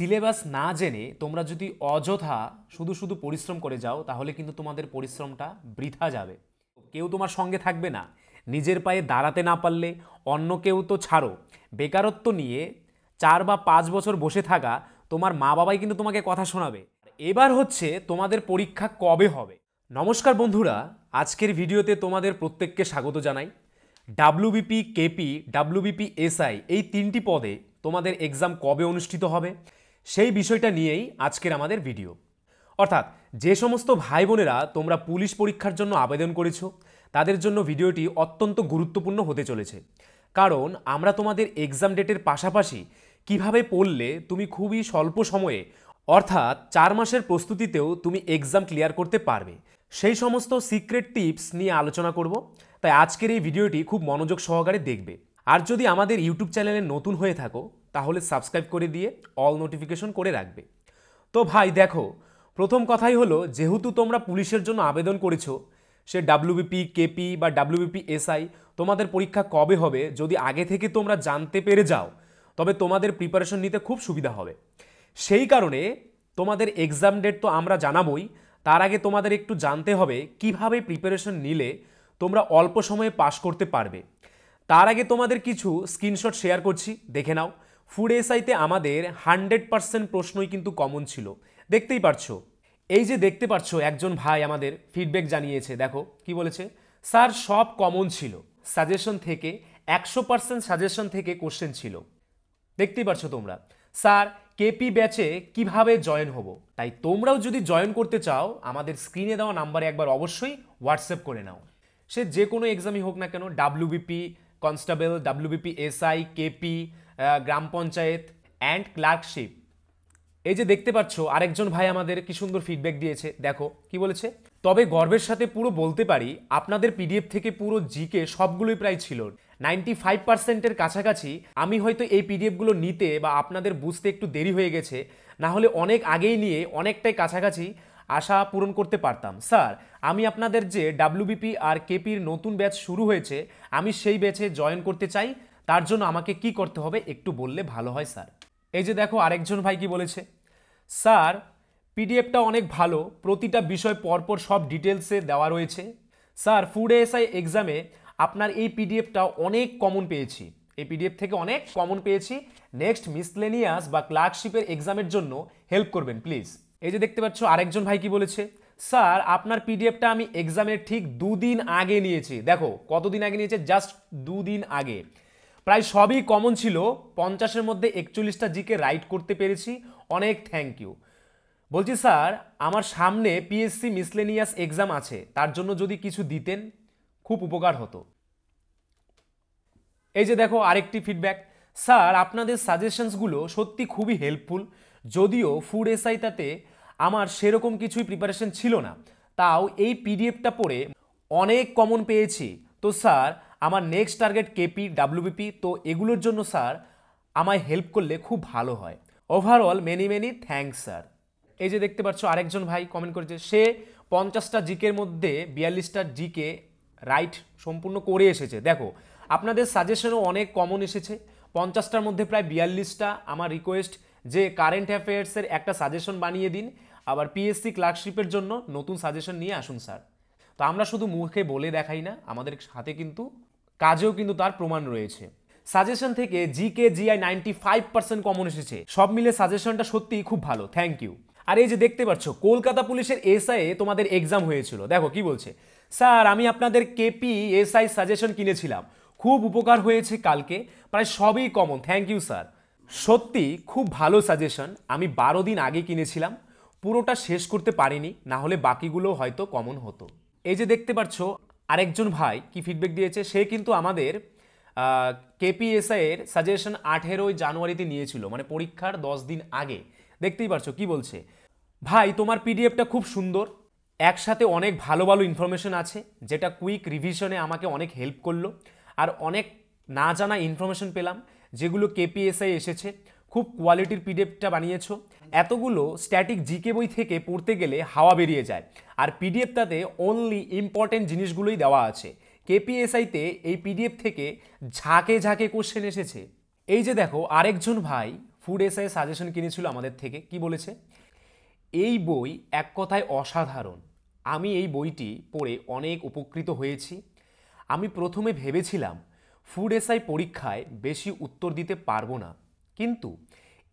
Syllabus না জেনে তোমরা যদি অযথা শুধু শুধু পরিশ্রম করে যাও তাহলে কিন্তু তোমাদের পরিশ্রমটা বৃথা যাবে। কেউ তোমার সঙ্গে থাকবে না। নিজের পায়ে দাঁড়াতে না পারলে অন্য কেউ তো ছাড়ো, বেকারত্ব নিয়ে 4 বা 5 বছর বসে থাকা তোমার মা বাবাই কিন্তু তোমাকে কথা শোনাবে। এবার হচ্ছে তোমাদের পরীক্ষা কবে হবে। নমস্কার বন্ধুরা, আজকের ভিডিওতে তোমাদের প্রত্যেককে স্বাগত জানাই। ডাব্লিউবিপি কেপি, ডাব্লিউবিপি এসআই এই 3টি পদে তোমাদের এক্সাম কবে অনুষ্ঠিত হবে সেই বিষয়টা নিয়েই আজকের আমাদের ভিডিও। অর্থাৎ যে সমস্ত ভাই বোনেরা তোমরা পুলিশ পরীক্ষার জন্য আবেদন করেছো তাদের জন্য ভিডিওটি অত্যন্ত গুরুত্বপূর্ণ হতে চলেছে। কারণ আমরা তোমাদের এক্সাম ডেটের পাশাপাশি কিভাবে পড়লে তুমি খুবই স্বল্প সময়ে অর্থাৎ 4 মাসের প্রস্তুতিতেও তুমি এক্সাম ক্লিয়ার করতে পারবে সেই সমস্ত সিক্রেট টিপস নিয়ে আলোচনা করব। তাই আজকের এই ভিডিওটি খুব মনোযোগ সহকারে দেখবে। আর যদি আমাদের ইউটিউব চ্যানেলে নতুন হয়ে থাকো তাহলে সাবস্ক্রাইব করে দিয়ে অল নোটিফিকেশন করে রাখবে। তো ভাই দেখো, প্রথম কথাই হলো, যেহেতু তোমরা পুলিশের জন্য আবেদন করেছো, সে ডাব্লিউবিপি কেপি বা ডাব্লিউবিপি এসআই তোমাদের পরীক্ষা কবে হবে যদি আগে থেকে তোমরা জানতে পেরে যাও তবে তোমাদের প্রিপারেশন নিতে খুব সুবিধা হবে। সেই কারণে তোমাদের এক্সাম ডেট তো আমরা জানাবোই, তার আগে তোমাদের একটু জানতে হবে কিভাবে প্রিপারেশন নিলে তোমরা অল্প সময়ে পাস করতে পারবে। তার আগে তোমাদের কিছু স্ক্রিনশট শেয়ার করছি, দেখে নাও। ফুড এসআইতে আমাদের 100% প্রশ্নই কিন্তু কমন ছিল, দেখতেই পারছো। এই যে দেখতে পারছো একজন ভাই আমাদের ফিডব্যাক জানিয়েছে, দেখো কি বলেছে। স্যার সব কমন ছিল, সাজেশন থেকে 100% সাজেশন থেকে কোশ্চেন ছিল। দেখতেই পারছো তোমরা। স্যার কেপি ব্যাচে কিভাবে জয়েন হব, তাই তোমরাও যদি জয়েন করতে চাও আমাদের স্ক্রিনে দেওয়া নাম্বারে একবার অবশ্যই হোয়াটসঅ্যাপ করে নাও। সে যে কোনো এক্সামই হোক না কেন, WBP constable, WBP SI, KP, gram panchayat and clerkship. এই যে দেখতে পাচ্ছ আরেকজন ভাই আমাদের কি সুন্দর ফিডব্যাক দিয়েছে, দেখো কি বলেছে। তবে গর্বের সাথে পুরো বলতে পারি আপনাদের পিডিএফ থেকে পুরো জিকে সবগুলোই প্রায় ছিল 95%-এর কাছাকাছি। আমি হয়তো এই পিডিএফগুলো নিতে বা আপনাদের বুঝতে একটু দেরি হয়ে গেছে, না হলে অনেক আগেই নিয়ে অনেকটাই কাছাকাছি আশা পূরণ করতে পারতাম। স্যার আমি আপনাদের যে ডাব্লিউবিপি আর কেপির নতুন ব্যাচ শুরু হয়েছে আমি সেই ব্যাচে জয়েন করতে চাই, তার জন্য আমাকে কি করতে হবে একটু বললে ভালো হয় স্যার। এই যে দেখো আরেকজন ভাই কি বলেছে। স্যার পিডিএফটা অনেক ভালো, প্রতিটা বিষয় পরপর সব ডিটেলসে দেওয়া রয়েছে। স্যার ফুড এসআই এক্সামে আপনার এই পিডিএফটা অনেক কমন পেয়েছি, এই পিডিএফ থেকে অনেক কমন পেয়েছি। নেক্সট মিসলেনিয়াস বা ক্লার্কশিপের এক্সামের জন্য হেল্প করবেন প্লিজ। এই যে দেখতে পাচ্ছ আরেকজন ভাই কি বলেছে। স্যার আপনার পিডিএফটা আমি এক্সামের ঠিক 2 দিন আগে নিয়েছি। দেখো কতদিন আগে নিয়েছে, জাস্ট 2 দিন আগে। প্রায় সবই কমন ছিল, 50-এর মধ্যে 41টা জিকে রাইট করতে পেরেছি, অনেক থ্যাংক ইউ। বলছি স্যার আমার সামনে পিএসসি মিসলেনিয়াস এক্সাম আছে, তার জন্য যদি কিছু দিতেন খুব উপকার হতো। এই যে দেখো আরেকটি ফিডব্যাক। স্যার আপনাদের সাজেশনসগুলো সত্যি খুবই হেল্পফুল, যদিও ফুড এসআইটাতে আমার সেরকম কিছুই প্রিপারেশন ছিল না, তাও এই পিডিএফটা পড়ে অনেক কমন পেয়েছি। তো স্যার আমার নেক্সট টার্গেট কেপি, ডাব্লিউবিপি, তো এগুলোর জন্য স্যার আমায় হেল্প করলে খুব ভালো হয়। Overall many many thanks sir. এই যে দেখতে পাচ্ছ আরেকজন ভাই কমেন্ট করেছে, সে 50টা জিকের মধ্যে 42টা জিকে রাইট সম্পূর্ণ করে এসেছে। দেখো আপনাদের সাজেশনও অনেক কমন এসেছে, 50টার মধ্যে প্রায় 42টা। আমার রিকোয়েস্ট যে কারেন্ট অ্যাফেয়ার্সের একটা সাজেশন বানিয়ে দিন, আবার পিএসসি ক্লার্কশিপের জন্য নতুন সাজেশন নিয়ে আসুন স্যার। তো আমরা শুধু মুখে বলে দেখাই না, আমাদের সাথে কিন্তু কাজেও কিন্তু তার প্রমাণ রয়েছে। সাজেশন থেকে জিকে জিআই 95% কমন এসেছে, সব মিলে সাজেশনটা সত্যিই খুব ভালো, থ্যাংক ইউ। আর এই যে দেখতে পাচ্ছ কলকাতা পুলিশের এসআই তোমাদের এক্সাম হয়েছিল, দেখো কি বলছে। স্যার আমি আপনাদের কেপি এসআই সাজেশন কিনেছিলাম, খুব উপকার হয়েছে কালকে, প্রায় সবই কমন, থ্যাংক ইউ স্যার। সত্যি খুব ভালো সাজেশন, আমি 12 দিন আগে কিনেছিলাম, পুরোটা শেষ করতে পারিনি, না হলে বাকিগুলো হয়তো কমন হতো। এই যে দেখতে পাচ্ছ আরেকজন ভাই কি ফিডব্যাক দিয়েছে, সে কিন্তু আমাদের কেপিএসআই এর সাজেশন 18ই জানুয়ারিতে নিয়েছিল, মানে পরীক্ষার 10 দিন আগে। দেখতেই পারছো কি বলছে। ভাই তোমার পিডিএফটা খুব সুন্দর, একসাথে অনেক ভালো ভালো ইনফরমেশন আছে, যেটা কুইক রিভিশনে আমাকে অনেক হেল্প করলো। আর অনেক না জানা ইনফরমেশন পেলাম যেগুলো কেপিএসআই এসেছে। খুব কোয়ালিটির পিডিএফটা বানিয়েছো, এতগুলো স্ট্যাটিক জিকে বই থেকে পড়তে গেলে হাওয়া বেরিয়ে যায়, আর পিডিএফটাতে অনলি ইম্পর্টেন্ট জিনিসগুলোই দেওয়া আছে। কেপিএসআইতে এই পিডিএফ থেকে ঝাঁকে ঝাঁকে কোশ্চেন এসেছে। এই যে দেখো আরেকজন ভাই ফুড এসআই সাজেশন কিনেছিল আমাদের থেকে। কি বলেছে? এই বই এক কথায় অসাধারণ। আমি এই বইটি পড়ে অনেক উপকৃত হয়েছি। আমি প্রথমে ভেবেছিলাম ফুড এসআই পরীক্ষায় বেশি উত্তর দিতে পারবো না, কিন্তু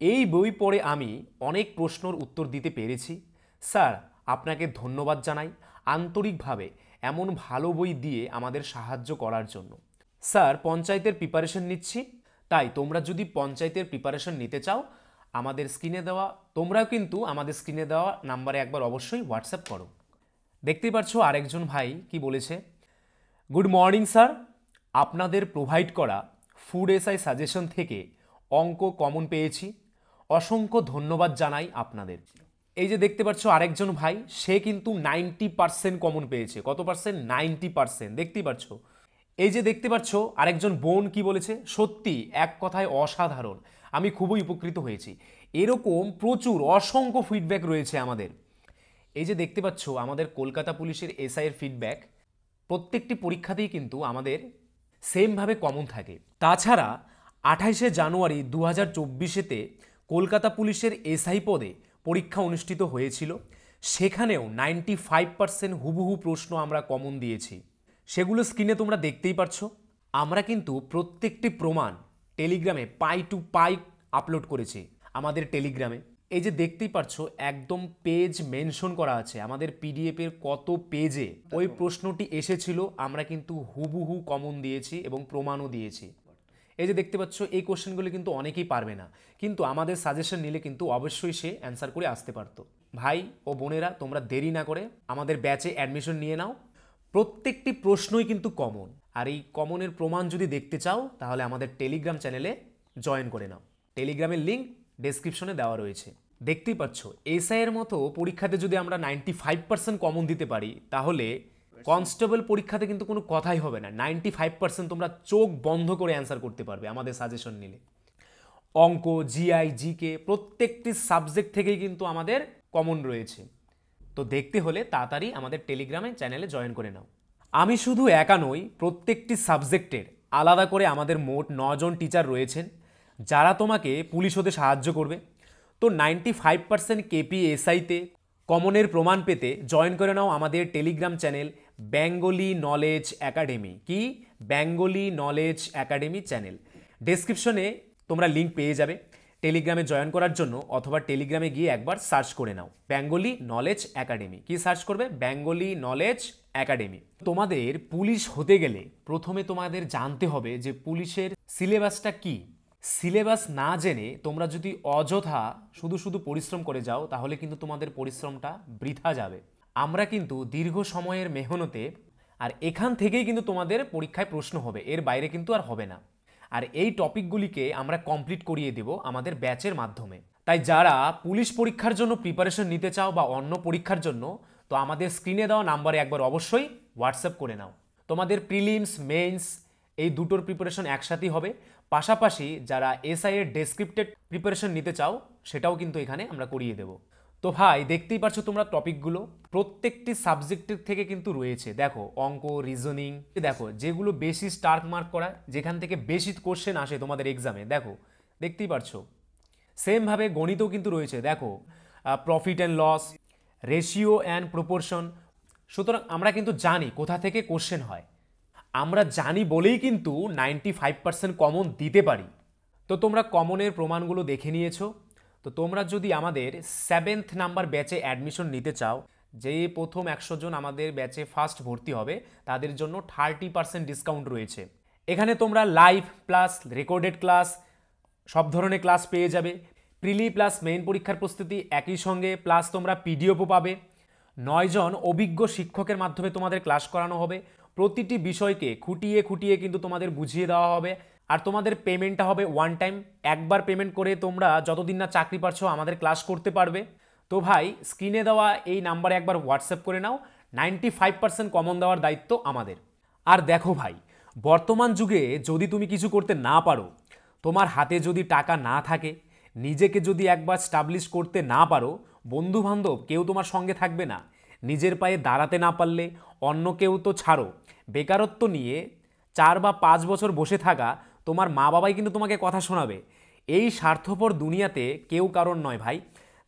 এই বই পড়ে আমি অনেক প্রশ্নের উত্তর দিতে পেরেছি। স্যার, আপনাকে ধন্যবাদ জানাই আন্তরিকভাবে এমন ভালো বই দিয়ে আমাদের সাহায্য করার জন্য। স্যার, পঞ্চায়েতের প্রিপারেশন নিচ্ছি, তাই তোমরা যদি পঞ্চায়েতের প্রিপারেশন নিতে চাও আমাদের স্ক্রিনে দেওয়া তোমরাও কিন্তু আমাদের স্ক্রিনে দেওয়া নাম্বারে একবার অবশ্যই হোয়াটসঅ্যাপ করো। দেখতেই পাচ্ছ আরেকজন ভাই কি বলেছে। গুড মর্নিং স্যার, আপনাদের প্রোভাইড করা ফুড এসআই সাজেশন থেকে অঙ্ক কমন পেয়েছি, অসংখ্য ধন্যবাদ জানাই আপনাদের। এই যে দেখতে পাচ্ছ আরেকজন ভাই, সে কিন্তু 90% কমন পেয়েছে। কত পার্সেন্ট? 90%। দেখতেই পাচ্ছ। এই যে দেখতে পাচ্ছ আরেকজন বোন কি বলেছে, সত্যি এক কথায় অসাধারণ, আমি খুবই উপকৃত হয়েছি। এরকম প্রচুর অসংখ্য ফিডব্যাক রয়েছে আমাদের। এই যে দেখতে পাচ্ছ আমাদের কলকাতা পুলিশের এসআইয়ের ফিডব্যাক প্রত্যেকটি পরীক্ষাতেই কিন্তু আমাদের সেমভাবে কমন থাকে। তাছাড়া 28শে জানুয়ারি 2024-তে কলকাতা পুলিশের এসআই পদে পরীক্ষা অনুষ্ঠিত হয়েছিল। সেখানেও 95% হুবহু প্রশ্ন আমরা কমন দিয়েছি। সেগুলো স্ক্রিনে তোমরা দেখতেই পাচ্ছ। আমরা কিন্তু প্রত্যেকটি প্রমাণ টেলিগ্রামে পাই টু পাই আপলোড করেছি আমাদের টেলিগ্রামে। এই যে দেখতেই পাচ্ছ একদম পেজ মেনশন করা আছে আমাদের পিডিএফের কত পেজে ওই প্রশ্নটি এসেছিল, আমরা কিন্তু হুবহু কমন দিয়েছি এবং প্রমাণও দিয়েছি। এই যে দেখতে পাচ্ছ এই কোশ্চেনগুলো কিন্তু অনেকেই পারবে না, কিন্তু আমাদের সাজেশন নিলে কিন্তু অবশ্যই সে অ্যান্সার করে আসতে পারতো। ভাই ও বোনেরা, তোমরা দেরি না করে আমাদের ব্যাচে অ্যাডমিশন নিয়ে নাও। প্রত্যেকটি প্রশ্নই কিন্তু কমন, আর এই কমনের প্রমাণ যদি দেখতে চাও তাহলে আমাদের টেলিগ্রাম চ্যানেলে জয়েন করে নাও। টেলিগ্রামের লিঙ্ক ডেসক্রিপশনে দেওয়া রয়েছে। দেখতেই পাচ্ছ এসআইয়ের মতো পরীক্ষাতে যদি আমরা 95% কমন দিতে পারি তাহলে কনস্টেবল পরীক্ষাতে কিন্তু কোনো কথাই হবে না। 95% তোমরা চোখ বন্ধ করে অ্যান্সার করতে পারবে আমাদের সাজেশন নিলে। অঙ্ক, জিআই, জিকে প্রত্যেকটি সাবজেক্ট থেকেই কিন্তু আমাদের কমন রয়েছে। তো দেখতে হলে তাড়াতাড়ি আমাদের টেলিগ্রামে চ্যানেলে জয়েন করে নাও। আমি শুধু একা নই, প্রত্যেকটি সাবজেক্টের আলাদা করে আমাদের মোট 9 জন টিচার রয়েছেন যারা তোমাকে পুলিশ হতে সাহায্য করবে। তো 95% কেপিএসআইতে কমনের প্রমাণ পেতে জয়েন করে নাও আমাদের Telegram channel Bengali knowledge academy. কি? Bengali knowledge academy channel. ডেসক্রিপশনে তোমরা লিঙ্ক পেয়ে যাবে টেলিগ্রামে জয়েন করার জন্য, অথবা টেলিগ্রামে গিয়ে একবার সার্চ করে নাও বেঙ্গলি নলেজ একাডেমি। কি সার্চ করবে? Bengali knowledge academy. তোমাদের পুলিশ হতে গেলে প্রথমে তোমাদের জানতে হবে যে পুলিশের সিলেবাসটা কি। সিলেবাস না জেনে তোমরা যদি অযথা শুধু পরিশ্রম করে যাও তাহলে কিন্তু তোমাদের পরিশ্রমটা বৃথা যাবে। আমরা কিন্তু দীর্ঘ সময়ের মেহনতে, আর এখান থেকেই কিন্তু তোমাদের পরীক্ষায় প্রশ্ন হবে, এর বাইরে কিন্তু আর হবে না। আর এই টপিকগুলিকে আমরা কমপ্লিট করিয়ে দেব আমাদের ব্যাচের মাধ্যমে। তাই যারা পুলিশ পরীক্ষার জন্য প্রিপারেশন নিতে চাও বা অন্য পরীক্ষার জন্য, তো আমাদের স্ক্রিনে দেওয়া নাম্বারে একবার অবশ্যই হোয়াটসঅ্যাপ করে নাও। তোমাদের প্রিলিমস, মেইনস এই দুটোর প্রিপারেশন একসাথেই হবে। পাশাপাশি যারা এসআই এর ডেসক্রিপ্টেড প্রিপারেশন নিতে চাও সেটাও কিন্তু এখানে আমরা করিয়ে দেব। তো ভাই দেখতেই পাচ্ছ তোমরা টপিকগুলো প্রত্যেকটি সাবজেক্টের থেকে কিন্তু রয়েছে। দেখো অঙ্ক, রিজনিং, দেখো যেগুলো বেশি স্টার মার্ক করা, যেখান থেকে বেশি কোশ্চেন আসে তোমাদের এক্সামে, দেখো দেখতেই পারছো। সেমভাবে গণিতও কিন্তু রয়েছে, দেখো profit and loss, ratio and proportion. সুতরাং আমরা কিন্তু জানি কোথা থেকে কোশ্চেন হয়, আমরা জানি বলেই কিন্তু 95% কমন দিতে পারি। তো তোমরা কমনের প্রমাণগুলো দেখে নিয়েছো। তো তোমরা যদি আমাদের 7th নাম্বার ব্যাচে অ্যাডমিশন নিতে চাও, যে প্রথম 100 জন আমাদের ব্যাচে ফার্স্ট ভর্তি হবে তাদের জন্য 30% ডিসকাউন্ট রয়েছে। এখানে তোমরা লাইভ প্লাস রেকর্ডেড ক্লাস সব ধরনের ক্লাস পেয়ে যাবে। প্রিলি প্লাস মেইন পরীক্ষার প্রস্তুতি একই সঙ্গে, প্লাস তোমরা পিডিএফও পাবে। 9 জন অভিজ্ঞ শিক্ষকের মাধ্যমে তোমাদের ক্লাস করানো হবে। প্রতিটি বিষয়কে খুঁটিয়ে খুঁটিয়ে কিন্তু তোমাদের বুঝিয়ে দেওয়া হবে। আর তোমাদের পেমেন্টটা হবে ওয়ান টাইম, একবার পেমেন্ট করে তোমরা যতদিন না চাকরি পাচ্ছ আমাদের ক্লাস করতে পারবে। তো ভাই স্ক্রিনে দেওয়া এই নাম্বারে একবার হোয়াটসঅ্যাপ করে নাও। 95% কমন দেওয়ার দায়িত্ব আমাদের। আর দেখো ভাই, বর্তমান যুগে যদি তুমি কিছু করতে না পারো, তোমার হাতে যদি টাকা না থাকে, নিজেকে যদি একবার স্টাবলিশ করতে না পারো, বন্ধু বান্ধব কেউ তোমার সঙ্গে থাকবে না। নিজের পায়ে দাঁড়াতে না পারলে অন্য কেউ তো ছাড়ো, বেকারত্ব নিয়ে 4 বা 5 বছর বসে থাকা তোমার মা বাবাই কিন্তু তোমাকে কথা শোনাবে। এই স্বার্থপর দুনিয়াতে কেউ কারণ নয় ভাই,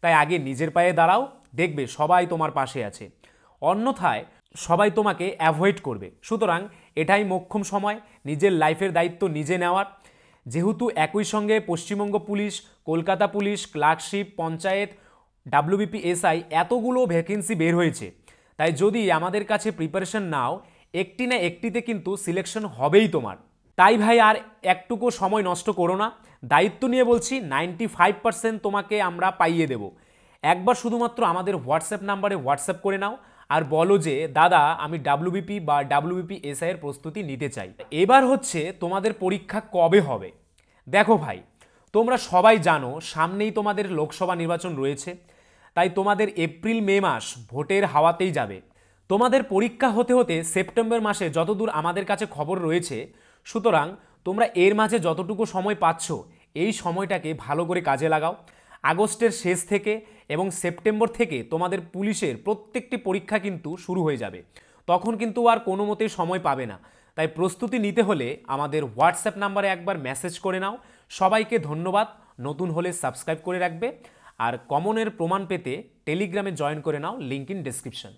তাই আগে নিজের পায়ে দাঁড়াও, দেখবে সবাই তোমার পাশে আছে, অন্যথায় সবাই তোমাকে অ্যাভয়েড করবে। সুতরাং এটাই মোক্ষম সময় নিজের লাইফের দায়িত্ব নিজে নেওয়ার। যেহেতু একই সঙ্গে Paschimbanga police, Kolkata police, clerkship, panchayat, WBPSI এতগুলো ভ্যাকেন্সি বের হয়েছে, তাই যদি আমাদের কাছে প্রিপারেশন নাও, একটি না একটিতে কিন্তু সিলেকশন হবেই তোমার। তাই ভাই আর একটুকু সময় নষ্ট করো না, দায়িত্ব নিয়ে বলছি 95% তোমাকে আমরা পাইয়ে দেব। একবার শুধুমাত্র আমাদের হোয়াটসঅ্যাপ নাম্বারে হোয়াটসঅ্যাপ করে নাও আর বলো যে দাদা আমি ডাব্লিউবিপি বা ডাব্লিউবিপিএসআই এর প্রস্তুতি নিতে চাই। এবার হচ্ছে তোমাদের পরীক্ষা কবে হবে। দেখো ভাই, তোমরা সবাই জানো সামনেই তোমাদের লোকসভা নির্বাচন রয়েছে, তাই তোমাদের এপ্রিল মে মাস ভোটের হাওয়াতেই যাবে। তোমাদের পরীক্ষা হতে হতে সেপ্টেম্বর মাসে যতদূর আমাদের কাছে খবর রয়েছে, সুতরাং তোমরা এর মাঝে যতটুকু সময় পাচ্ছ এই সময়টাকে ভালো করে কাজে লাগাও। আগস্টের শেষ থেকে এবং সেপ্টেম্বর থেকে তোমাদের পুলিশের প্রত্যেকটি পরীক্ষা কিন্তু শুরু হয়ে যাবে, তখন কিন্তু আর কোনো মতেই সময় পাবে না। তাই প্রস্তুতি নিতে হলে আমাদের হোয়াটসঅ্যাপ নাম্বারে একবার মেসেজ করে নাও। সবাইকে ধন্যবাদ, নতুন হলে সাবস্ক্রাইব করে রাখবে আর কমনের প্রমাণ পেতে টেলিগ্রামে জয়েন করে নাও, লিঙ্ক ইন ডেসক্রিপশন।